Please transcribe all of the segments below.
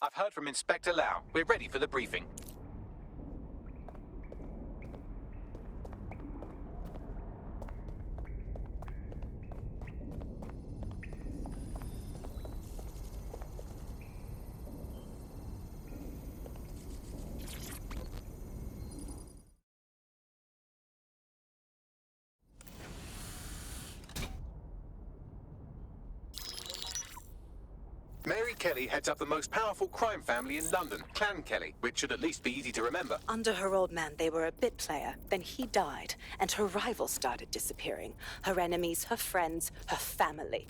I've heard from Inspector Lau. We're ready for the briefing. Mary Kelly heads up the most powerful crime family in London, Clan Kelly, which should at least be easy to remember. Under her old man, they were a bit player. Then he died, and her rivals started disappearing. Her enemies, her friends, her family.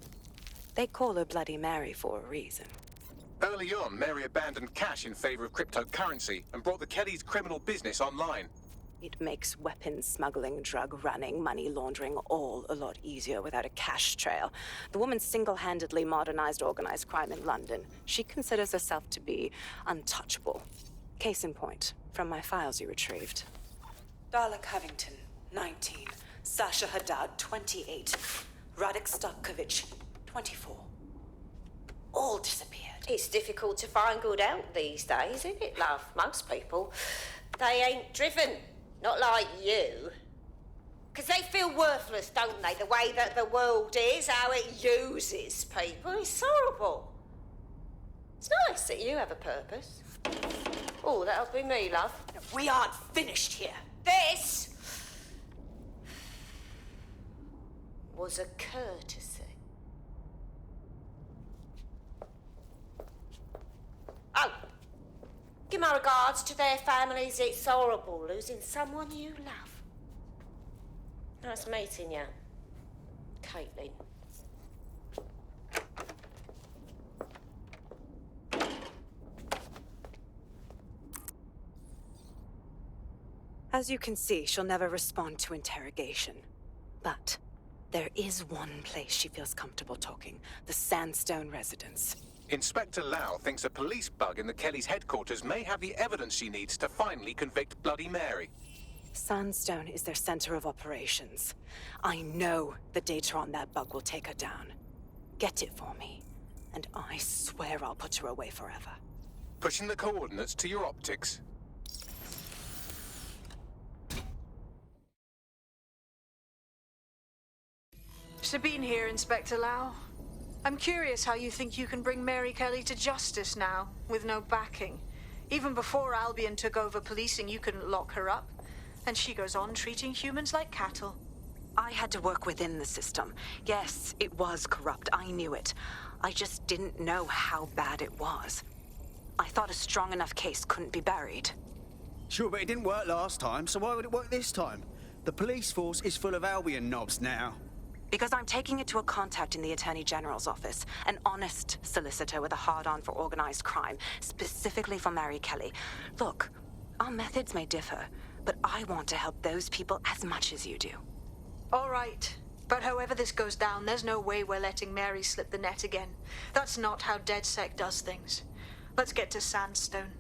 They call her Bloody Mary for a reason. Early on, Mary abandoned cash in favor of cryptocurrency and brought the Kellys' criminal business online. It makes weapons smuggling, drug running, money laundering all a lot easier without a cash trail. The woman single-handedly modernized organized crime in London. She considers herself to be untouchable. Case in point, from my files you retrieved. Darla Covington, 19. Sasha Haddad, 28. Radek Stokovich, 24. All disappeared. It's difficult to find good help these days, isn't it, love? Most people, they ain't driven. Not like you. Because they feel worthless, don't they? The way that the world is, how it uses people. It's horrible. It's nice that you have a purpose. Oh, that'll be me, love. We aren't finished here. This was a courtesy. Oh, give my regards to their families. It's horrible losing someone you love. Nice meeting you, Caitlin. As you can see, she'll never respond to interrogation. But there is one place she feels comfortable talking, the Sandstone residence. Inspector Lau thinks a police bug in the Kellys' headquarters may have the evidence she needs to finally convict Bloody Mary. Sandstone is their center of operations. I know the data on that bug will take her down. Get it for me, and I swear I'll put her away forever. Pushing the coordinates to your optics. Sabine here, Inspector Lau. I'm curious how you think you can bring Mary Kelly to justice now, with no backing. Even before Albion took over policing, you couldn't lock her up. And she goes on treating humans like cattle. I had to work within the system. Yes, it was corrupt. I knew it. I just didn't know how bad it was. I thought a strong enough case couldn't be buried. Sure, but it didn't work last time, so why would it work this time? The police force is full of Albion knobs now. Because I'm taking it to a contact in the Attorney General's office, an honest solicitor with a hard-on for organized crime, specifically for Mary Kelly. Look, our methods may differ, but I want to help those people as much as you do. All right. But however this goes down, there's no way we're letting Mary slip the net again. That's not how DedSec does things. Let's get to Sandstone.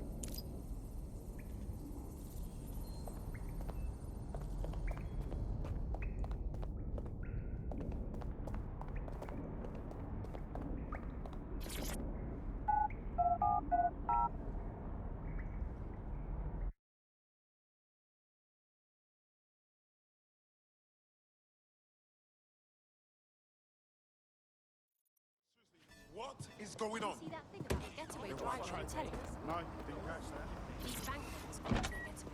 What is going on? See that thing about the getaway driver on the telly? No, didn't catch that. These bankers are getting getaway.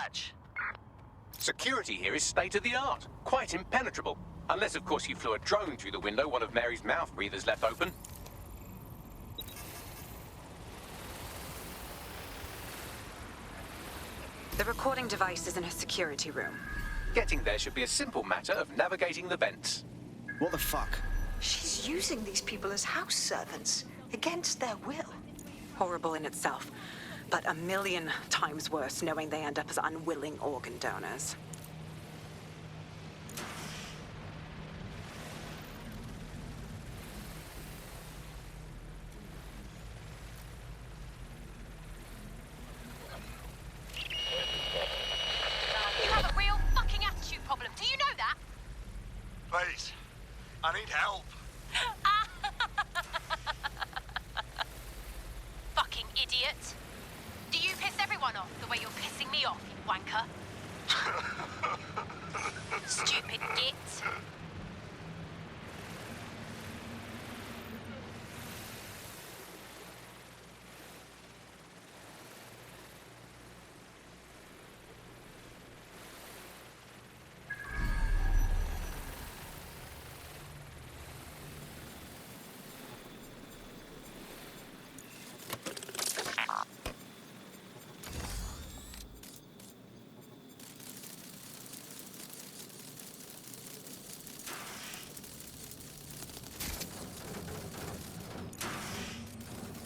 search. Security here is state-of-the-art, quite impenetrable. Unless, of course, you flew a drone through the window one of Mary's mouth breathers left open. The recording device is in her security room. Getting there should be a simple matter of navigating the vents. What the fuck? She's using these people as house servants, against their will. Horrible in itself, but a million times worse knowing they end up as unwilling organ donors. You have a real fucking attitude problem. Do you know that? Please, I need help. Fucking idiot. Do you piss everyone off the way you're pissing me off, you wanker? Stupid git.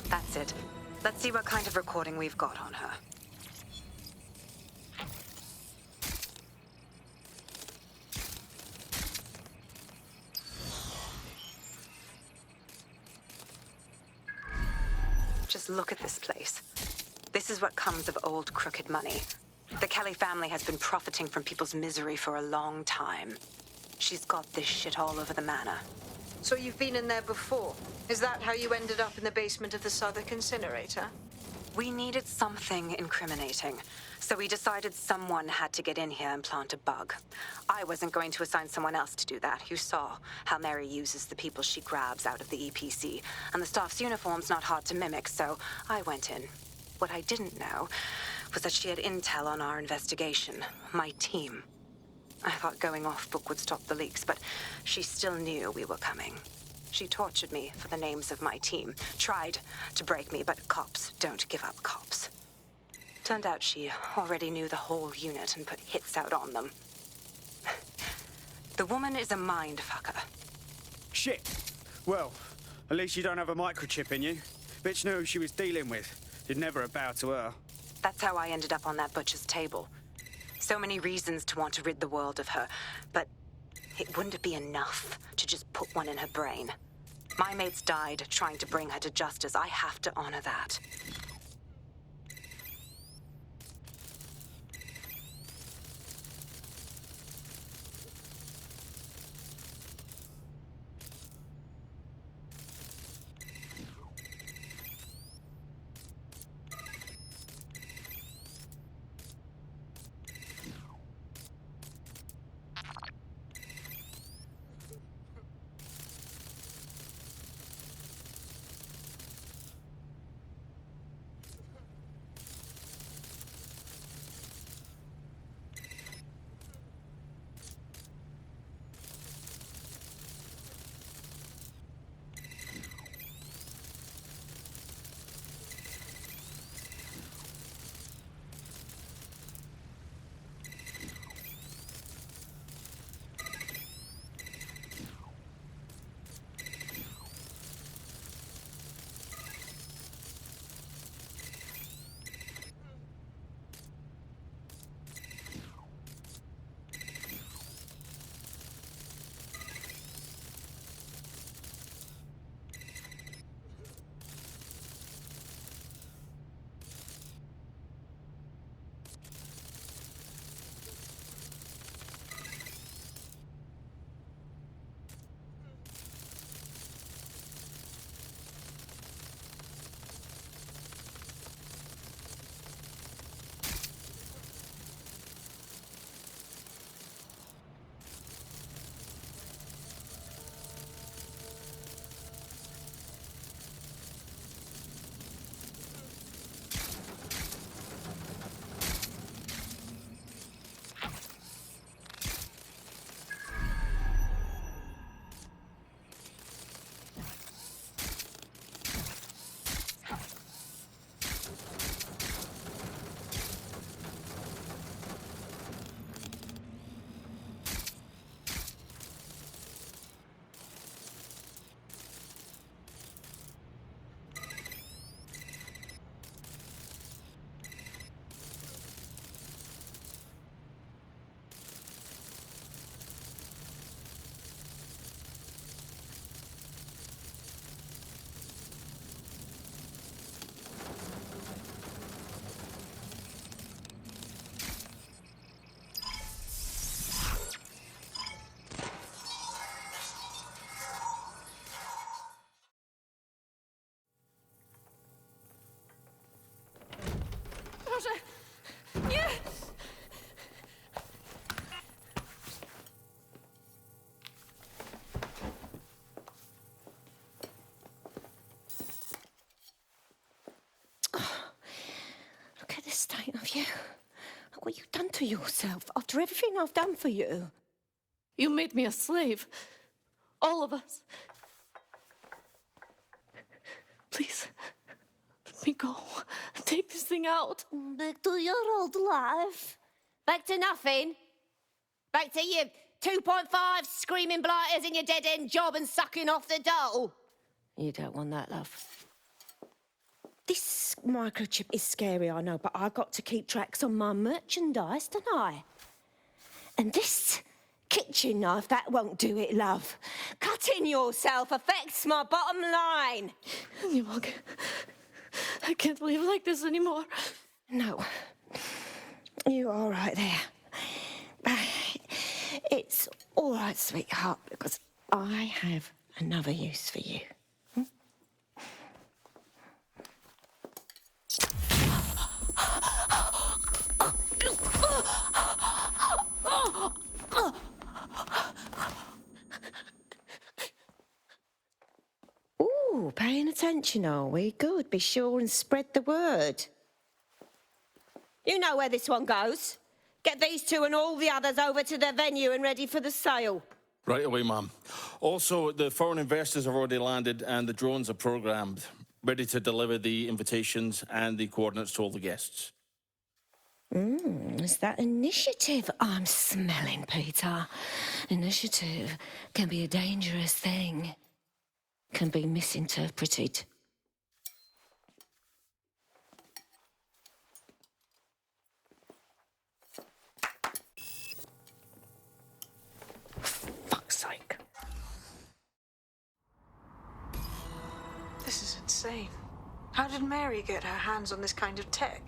That's it. Let's see what kind of recording we've got on her. Just look at this place. This is what comes of old crooked money. The Kelly family has been profiting from people's misery for a long time. She's got this shit all over the manor. So you've been in there before? Is that how you ended up in the basement of the Southwark incinerator? We needed something incriminating, so we decided someone had to get in here and plant a bug. I wasn't going to assign someone else to do that. You saw how Mary uses the people she grabs out of the EPC, and the staff's uniform's not hard to mimic, so I went in. What I didn't know was that she had intel on our investigation, my team. I thought going off book would stop the leaks, but she still knew we were coming. She tortured me for the names of my team, tried to break me, but cops don't give up cops. Turned out she already knew the whole unit and put hits out on them. The woman is a mind fucker. Shit. Well, at least you don't have a microchip in you. Bitch knew who she was dealing with. You'd never have bowed to her. That's how I ended up on that butcher's table. So many reasons to want to rid the world of her, but it wouldn't be enough to just put one in her brain. My mates died trying to bring her to justice. I have to honor that. What you done to yourself after everything I've done for you? You made me a slave. All of us. Please, let me go. Take this thing out. Back to your old life. Back to nothing. Back to you 2.5 screaming blighters in your dead-end job and sucking off the dole. You don't want that, love. This microchip is scary, I know, but I've got to keep tracks on my merchandise, don't I? And this kitchen knife, that won't do it, love. Cutting yourself affects my bottom line. I can't live like this anymore. No. You're all right there. It's all right, sweetheart, because I have another use for you. Ooh, paying attention, are we? Good. Be sure and spread the word. You know where this one goes. Get these two and all the others over to their venue and ready for the sale. Right away, ma'am. Also, the foreign investors have already landed and the drones are programmed, ready to deliver the invitations and the coordinates to all the guests. It's that initiative I'm smelling, Peter. Initiative can be a dangerous thing. Can be misinterpreted. Fuck's sake. This is insane. How did Mary get her hands on this kind of tech?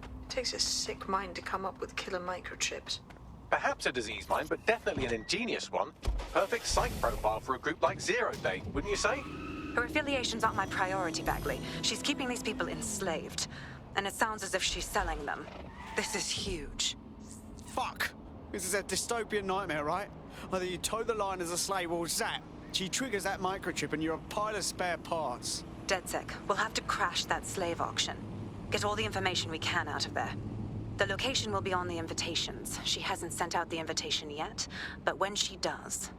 It takes a sick mind to come up with killer microchips. Perhaps a disease mind, but definitely an ingenious one. Perfect psych profile for a group like Zero Day, wouldn't you say? Her affiliations aren't my priority, Bagley. She's keeping these people enslaved. And it sounds as if she's selling them. This is huge. Fuck! This is a dystopian nightmare, right? Either you toe the line as a slave or zap. She triggers that microchip and you're a pile of spare parts. DedSec, we'll have to crash that slave auction. Get all the information we can out of there. The location will be on the invitations. She hasn't sent out the invitation yet, but when she does...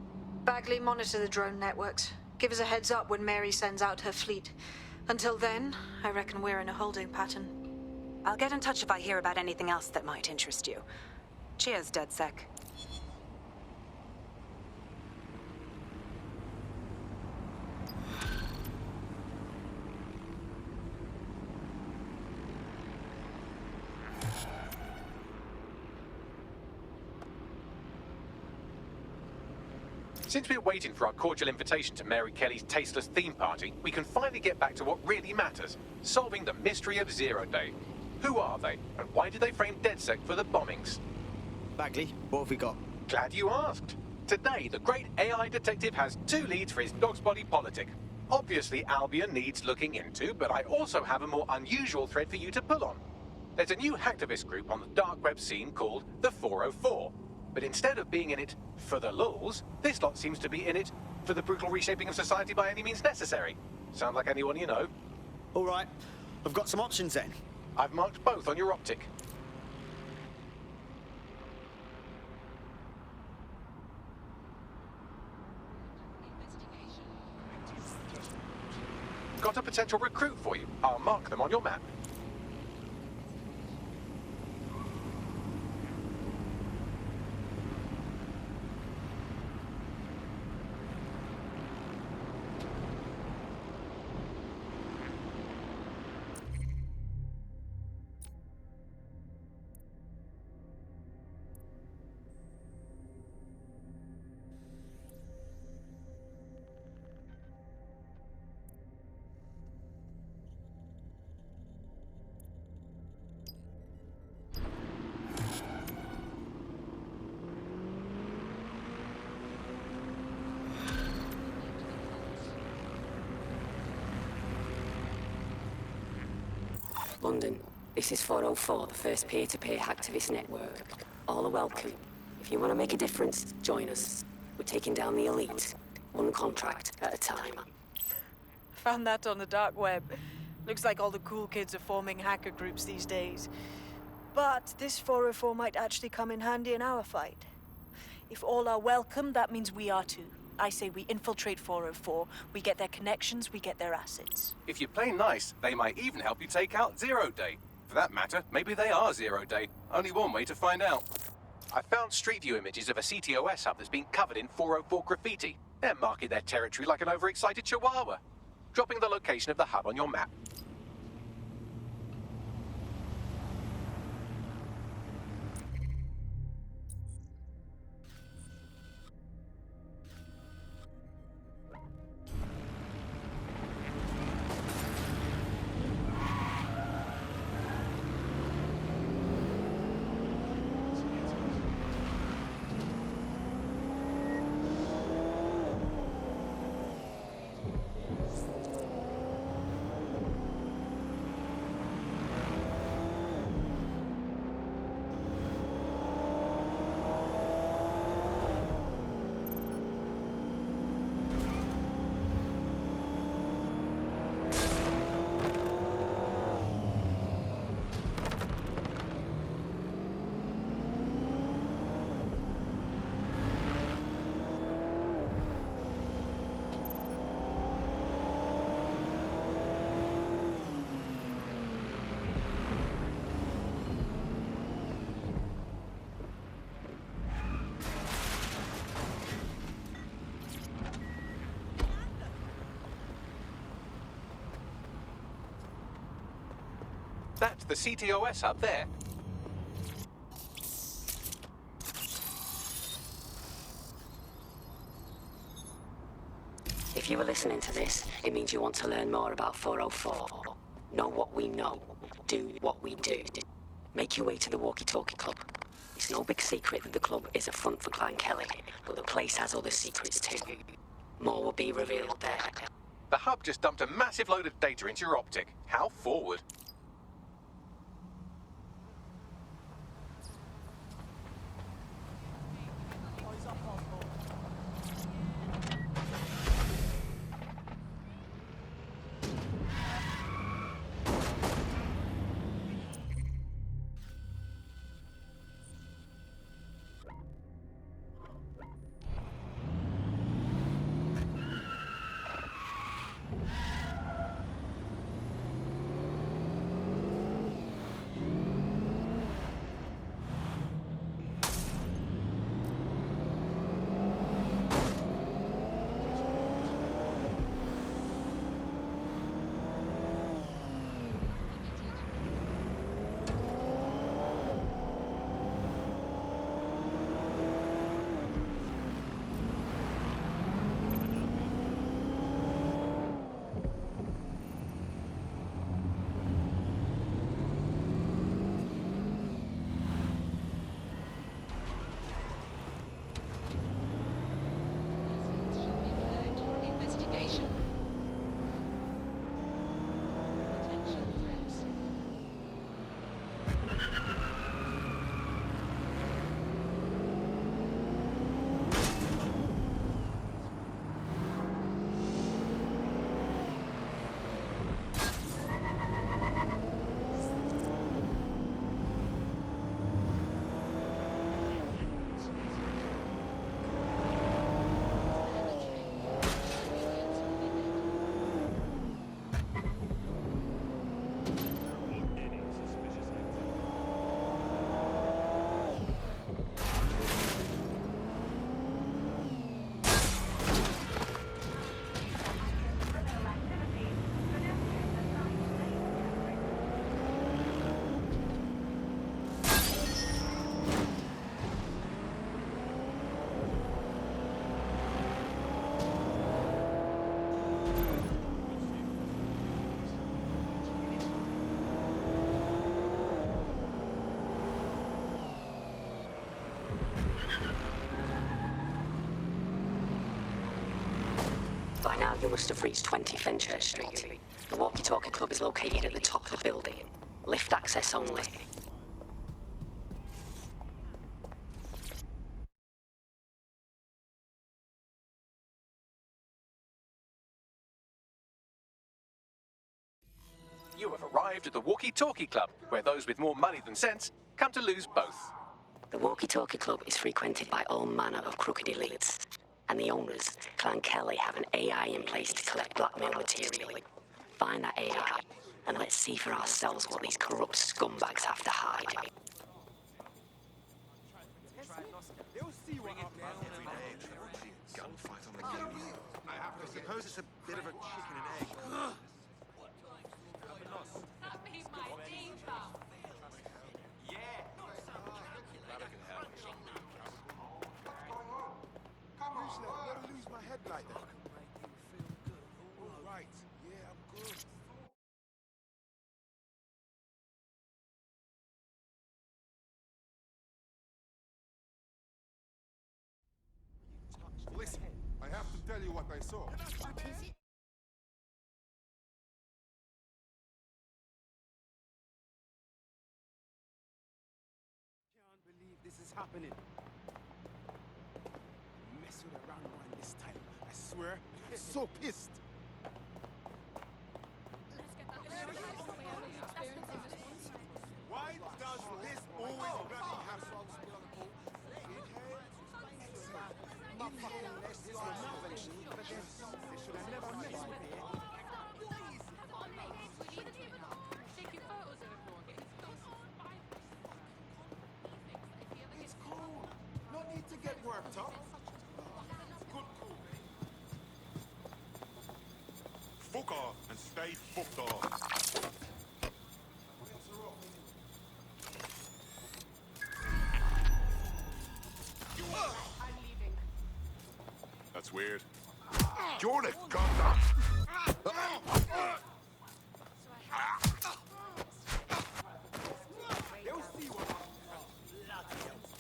Bagley, monitor the drone networks. Give us a heads up when Mary sends out her fleet. Until then, I reckon we're in a holding pattern. I'll get in touch if I hear about anything else that might interest you. Cheers, DedSec. Since we're waiting for our cordial invitation to Mary Kelly's tasteless theme party, we can finally get back to what really matters, solving the mystery of Zero Day. Who are they, and why did they frame DedSec for the bombings? Bagley, what have we got? Glad you asked. Today, the great AI detective has 2 leads for his dog's body politic. Obviously, Albion needs looking into, but I also have a more unusual thread for you to pull on. There's a new hacktivist group on the dark web scene called the 404. But instead of being in it for the lulz, this lot seems to be in it for the brutal reshaping of society by any means necessary. Sound like anyone you know? All right, I've got some options then. I've marked both on your optic. Got a potential recruit for you. I'll mark them on your map. London. This is 404, the first peer-to-peer hacktivist network. All are welcome. If you want to make a difference, join us. We're taking down the elite, one contract at a time. Found that on the dark web. Looks like all the cool kids are forming hacker groups these days. But this 404 might actually come in handy in our fight. If all are welcome, that means we are too. I say we infiltrate 404, we get their connections, we get their assets. If you play nice, they might even help you take out Zero Day. For that matter, maybe they are Zero Day. Only one way to find out. I found Street View images of a CTOS hub that's been covered in 404 graffiti. They're marking their territory like an overexcited chihuahua. Dropping the location of the hub on your map. That's the CTOS hub there. If you were listening to this, it means you want to learn more about 404. Know what we know. Do what we do. Make your way to the Walkie Talkie Club. It's no big secret that the club is a front for Clan Kelly, but the place has other secrets too. More will be revealed there. The hub just dumped a massive load of data into your optic. How forward? By now, you must have reached 20 Fenchurch Street. The Walkie Talkie Club is located at the top of the building. Lift access only. You have arrived at the Walkie Talkie Club, where those with more money than sense come to lose both. The Walkie Talkie Club is frequented by all manner of crooked elites, and the owners, Clan Kelly, have an AI in place to collect blackmail material. Find that AI, and let's see for ourselves what these corrupt scumbags have to hide. Gunfight on the Union. I suppose it's a bit of a chicken and egg. Never lose my head like that. All right, yeah, I'm good. Listen, I have to tell you what I saw. Can't believe this is happening. Mess with a round one this time. I swear, I'm so pissed. Why does this always bloody happen? They should have never messed with me. It's cool. No need to get worked up. Good, cool. Fuck off and stay fucked off. That's weird. You're the goddamn.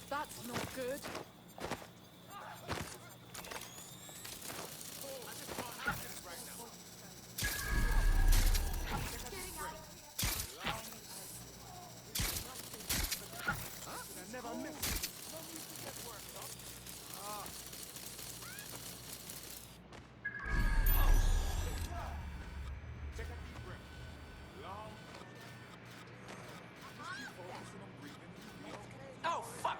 That's not good. Oh, fuck!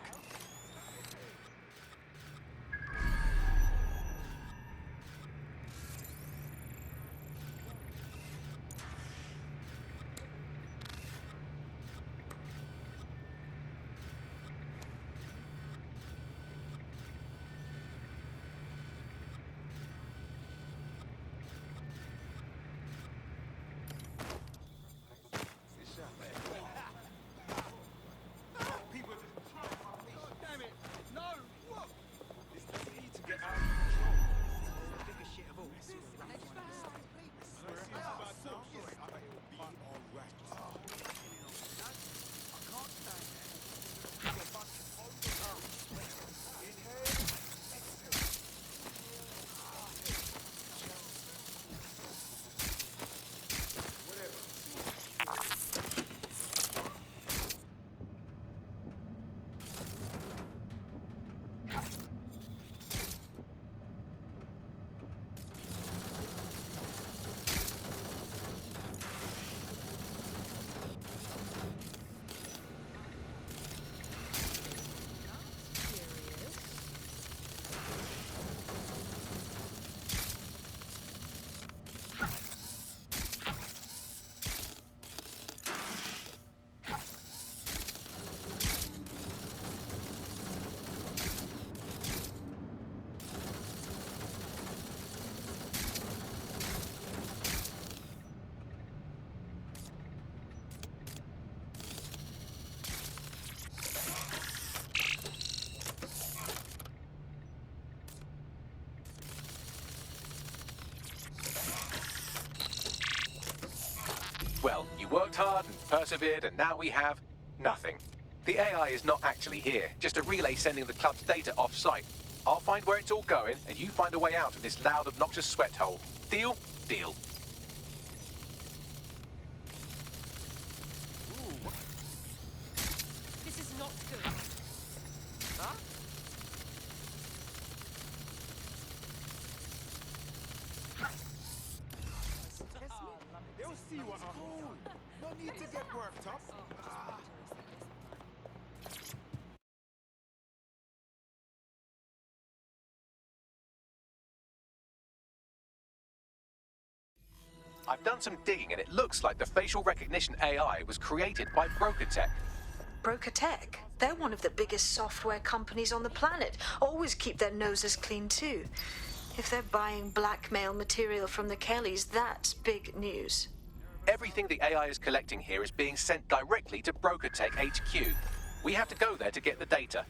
Well, you worked hard and persevered, and now we have nothing. The AI is not actually here, just a relay sending the club's data off-site. I'll find where it's all going, and you find a way out of this loud, obnoxious sweat hole. Deal? Deal. This is not good. Huh? They'll see what I'm cool. No I've done some digging and it looks like the facial recognition AI was created by Broker Tech. Broker Tech? They're one of the biggest software companies on the planet. Always keep their noses clean, too. If they're buying blackmail material from the Kellys, that's big news. Everything the AI is collecting here is being sent directly to Broker Tech HQ. We have to go there to get the data.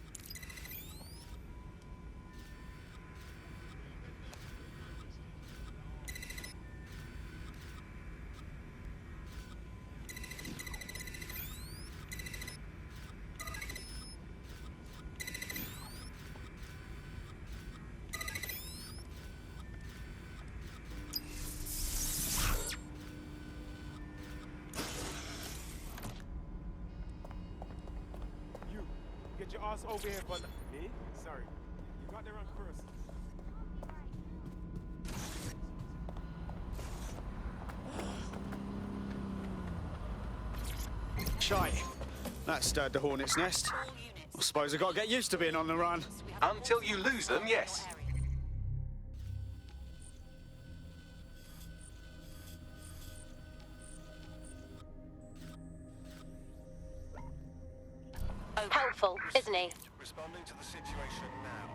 Get your ass over here, but me? Sorry. You got there on first. Shite. That stirred the hornet's nest. I suppose I gotta get used to being on the run. Until you lose them, yes. Helpful, isn't he? Responding to the situation now.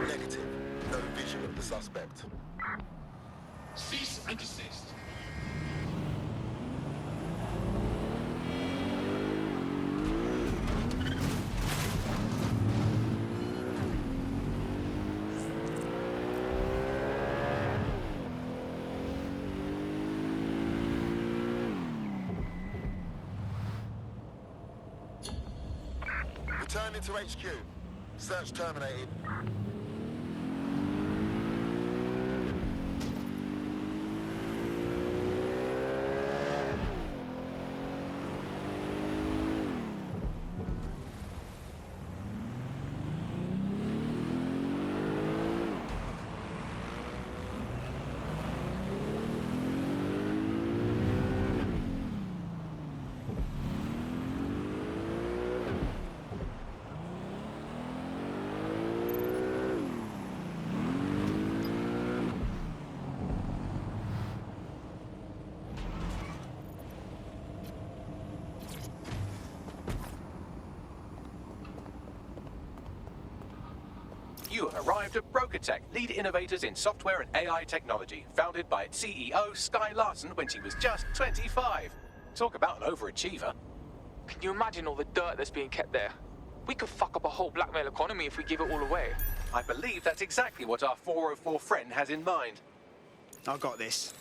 Negative. No vision of the suspect. Cease and desist. Returning to HQ. Search terminated. You have arrived at Broker Tech, lead innovators in software and AI technology, founded by its CEO, Sky Larson, when she was just 25. Talk about an overachiever. Can you imagine all the dirt that's being kept there? We could fuck up a whole blackmail economy if we give it all away. I believe that's exactly what our 404 friend has in mind. I got this.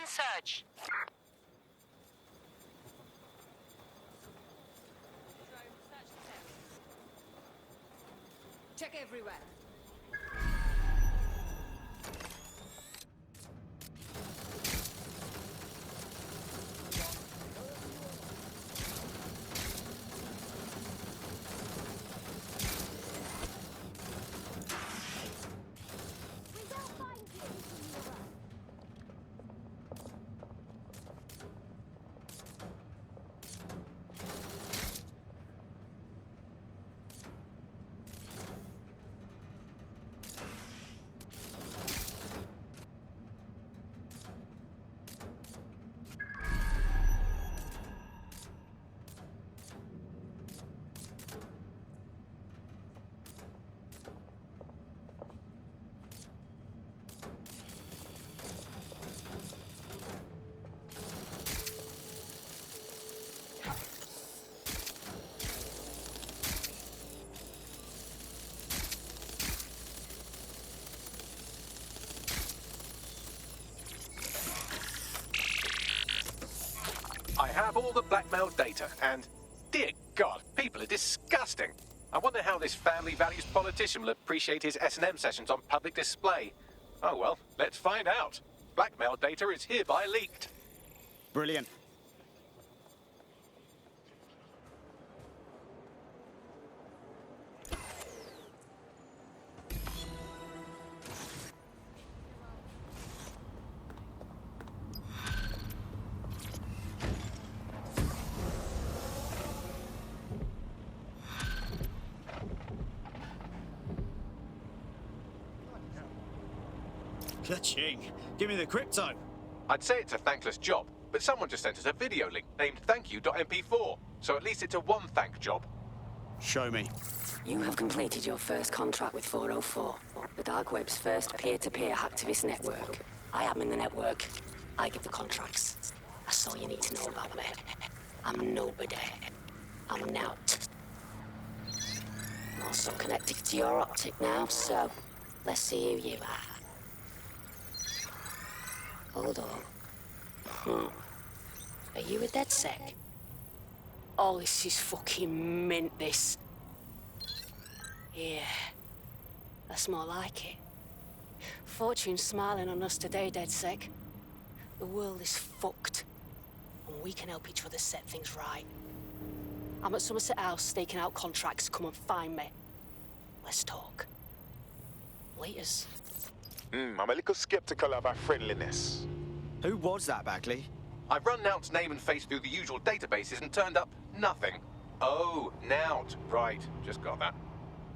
surge. Check everywhere. I have all the blackmail data, and dear God, people are disgusting. I wonder how this family values politician will appreciate his S&M sessions on public display. Oh well, let's find out. Blackmail data is hereby leaked. Brilliant. Ka-ching. Give me the crypto. I'd say it's a thankless job, but someone just sent us a video link named thankyou.mp4, so at least it's a one-thank job. Show me. You have completed your first contract with 404, the Dark Web's first peer-to-peer hacktivist network. I am in the network. I give the contracts. That's all you need to know about me. I'm nobody. I'm Nout. I'm also connected to your optic now, so let's see who you are. Hold on. Are you a DedSec? Oh, this is fucking mint, this. Yeah, that's more like it. Fortune's smiling on us today, DedSec. The world is fucked, and we can help each other set things right. I'm at Somerset House staking out contracts. Come and find me. Let's talk. Laters. I'm a little skeptical of our friendliness. Who was that, Bagley? I've run Nout's name and face through the usual databases and turned up nothing. Oh, Nout. Right, just got that.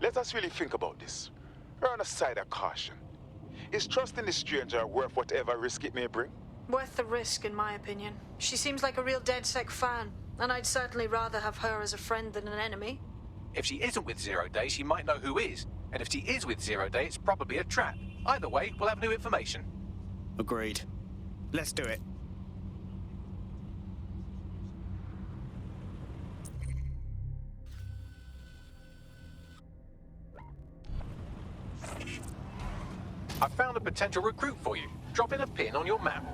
Let us really think about this. Err on a side of caution. Is trusting the stranger worth whatever risk it may bring? Worth the risk, in my opinion. She seems like a real DedSec fan, and I'd certainly rather have her as a friend than an enemy. If she isn't with Zero Day, she might know who is. And if she is with Zero Day, it's probably a trap. Either way, we'll have new information. Agreed. Let's do it. I've found a potential recruit for you. Drop in a pin on your map.